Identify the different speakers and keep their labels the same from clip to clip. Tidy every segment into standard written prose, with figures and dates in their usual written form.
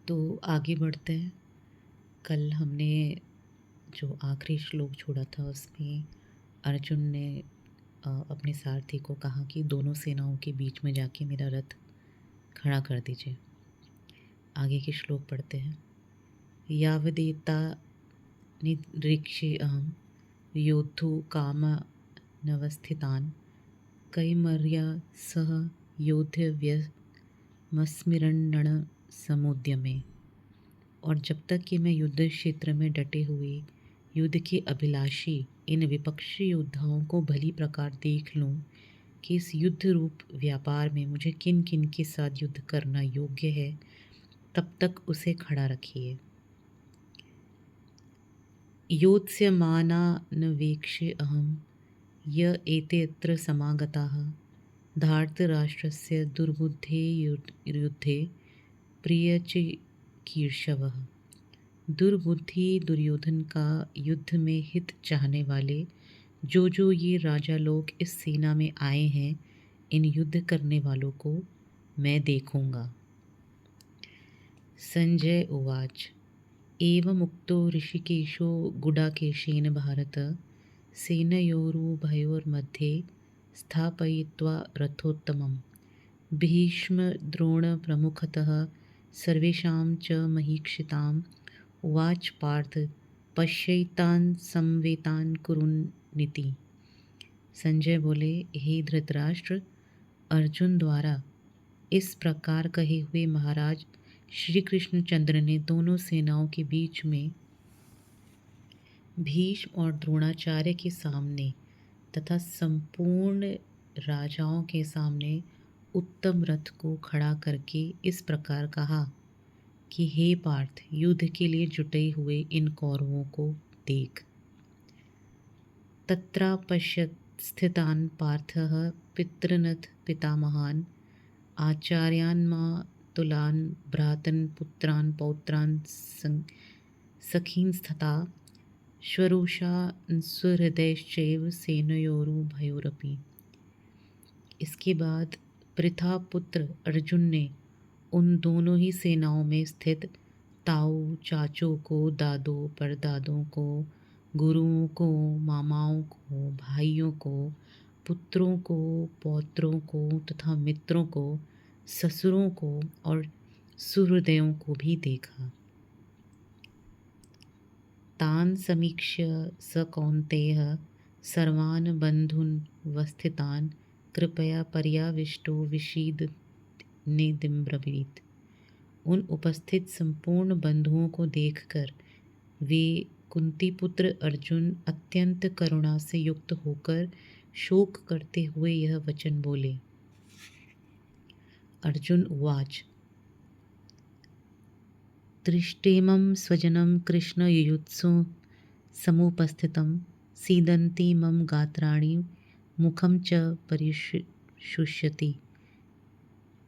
Speaker 1: तो आगे बढ़ते हैं। कल हमने जो आखिरी श्लोक छोड़ा था उसमें अर्जुन ने अपने सारथी को कहा कि दोनों सेनाओं के बीच में जाके मेरा रथ खड़ा कर दीजिए। आगे के श्लोक पढ़ते हैं। यावदेता निरीक्षे अहम योद्धु काम नवस्थितान कैमर्या सह योध्य व्यमस्मिरण समुद्यमे। और जब तक कि मैं युद्ध क्षेत्र में डटे हुए युद्ध के अभिलाषी इन विपक्षी योद्धाओं को भली प्रकार देख लूं कि इस युद्ध रूप व्यापार में मुझे किन किन के साथ युद्ध करना योग्य है, तब तक उसे खड़ा रखिए। योत्स्यमानानवेक्षे अहं य एतेऽत्र समागताः धार्तराष्ट्रस्य दुर्बुद्धेः युद्धे प्रियचिकीर्षवः। दुर्बुद्धि दुर्योधन का युद्ध में हित चाहने वाले जो ये राजा लोग इस सेना में आए हैं, इन युद्ध करने वालों को मैं देखूंगा। संजय उवाच एवमुक्तो ऋषिकेशो गुडाकेशेन भारत सेनयोरुभयोर्मध्ये स्थापयित्वा रथोत्तमम् भीष्म द्रोण प्रमुखतः सर्वेषां च महीक्षिताम् उवाच पार्थ पश्यैतान् संवेतान् कुरुन्निति। संजय बोले, हे धृतराष्ट्र, अर्जुन द्वारा इस प्रकार कहे हुए महाराज श्री कृष्णचंद्र ने दोनों सेनाओं के बीच में भीष्म और द्रोणाचार्य के सामने तथा संपूर्ण राजाओं के सामने उत्तम रथ को खड़ा करके इस प्रकार कहा कि हे पार्थ, युद्ध के लिए जुटे हुए इन कौरवों को देख। तत्रापश्यत् स्थितान् पार्थः पितृनथ पितामहान् आचार्यान् मातुलान् भ्रातन् पुत्रान् पौत्रान् सखींस्तथा स्वरुषान् सुहृदयश्चैव सेनयोरुभयोरपि। इसके बाद पृथा पुत्र अर्जुन ने उन दोनों ही सेनाओं में स्थित ताऊ चाचों को, दादों परदादों को, गुरुओं को, मामाओं को, भाइयों को, पुत्रों को, पौत्रों को तथा मित्रों को, ससुरों को और सुहृदयों को भी देखा। तान् समीक्ष्य स कौन्तेयः सर्वान् बन्धून् वस्थितान् कृपया पर्याविष्टो विषीदन्निदिब्रवीत्। उन उपस्थित संपूर्ण बंधुओं को देखकर वे कुंती पुत्र अर्जुन अत्यंत करुणा से युक्त होकर शोक करते हुए यह वचन बोले। अर्जुन उवाच दृष्टेमं स्वजनं कृष्ण युयुत्सु समुपस्थितं सीदन्ति मम गात्राणि मुखं च परिशुष्यति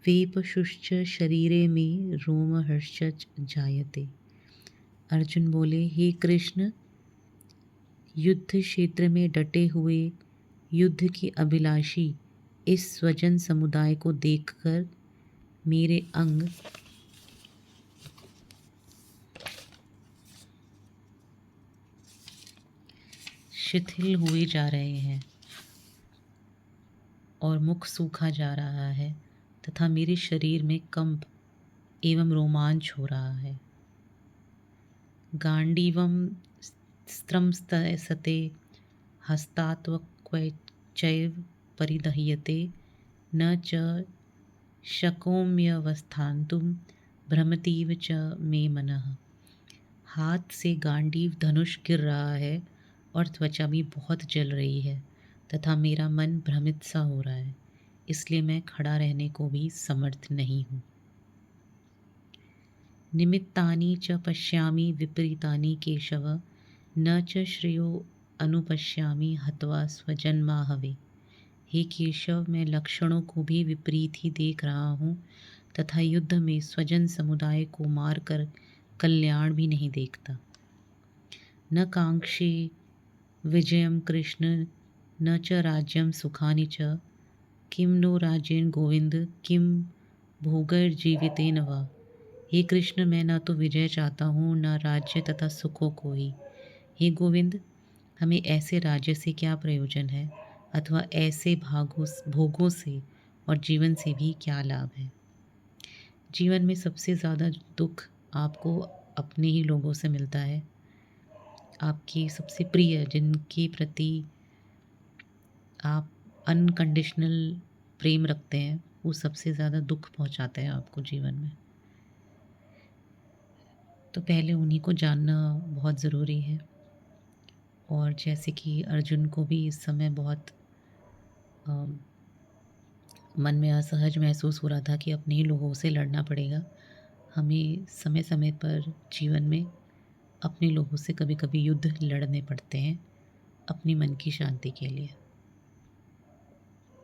Speaker 1: वेपशुश्च शरीरे में रोमहर्षच जायते। अर्जुन बोले, हे कृष्ण, युद्ध क्षेत्र में डटे हुए युद्ध के अभिलाषी इस स्वजन समुदाय को देखकर मेरे अंग शिथिल हुए जा रहे हैं और मुख सूखा जा रहा है तथा मेरे शरीर में कंप एवं रोमांच हो रहा है। गांडीवम स्त्रंसते हस्तात्वक्वचैव परिदह्यते न च शक्नोम्यवस्थातुं भ्रमतीव च मे मनः। हाथ से गांडीव धनुष गिर रहा है और त्वचा भी बहुत जल रही है तथा मेरा मन भ्रमित सा हो रहा है, इसलिए मैं खड़ा रहने को भी समर्थ नहीं हूँ। निमित्तानि च पश्यामि विपरीतानि केशव न च श्रेयो अनुपश्यामि हत्वा स्वजन्माहवे। हे केशव, मैं लक्षणों को भी विपरीत ही देख रहा हूँ तथा युद्ध में स्वजन समुदाय को मारकर कल्याण भी नहीं देखता। न कांक्षे विजयम कृष्ण न च राज्यम सुखानि च किम नो राज्येन गोविंद किम भोगैर्जीवितेन वा। हे कृष्ण, मैं ना तो विजय चाहता हूँ, ना राज्य तथा सुखों को ही। हे गोविंद, हमें ऐसे राज्य से क्या प्रयोजन है, अथवा ऐसे भोगों से और जीवन से भी क्या लाभ है। जीवन में सबसे ज़्यादा दुख आपको अपने ही लोगों से मिलता है। आपकी सबसे प्रिय, जिनके प्रति आप अनकंडीशनल प्रेम रखते हैं, वो सबसे ज़्यादा दुख पहुंचाते हैं आपको जीवन में। तो पहले उन्हीं को जानना बहुत ज़रूरी है। और जैसे कि अर्जुन को भी इस समय बहुत मन में असहज महसूस हो रहा था कि अपने ही लोगों से लड़ना पड़ेगा। हमें समय समय पर जीवन में अपने लोगों से कभी कभी युद्ध लड़ने पड़ते हैं, अपनी मन की शांति के लिए।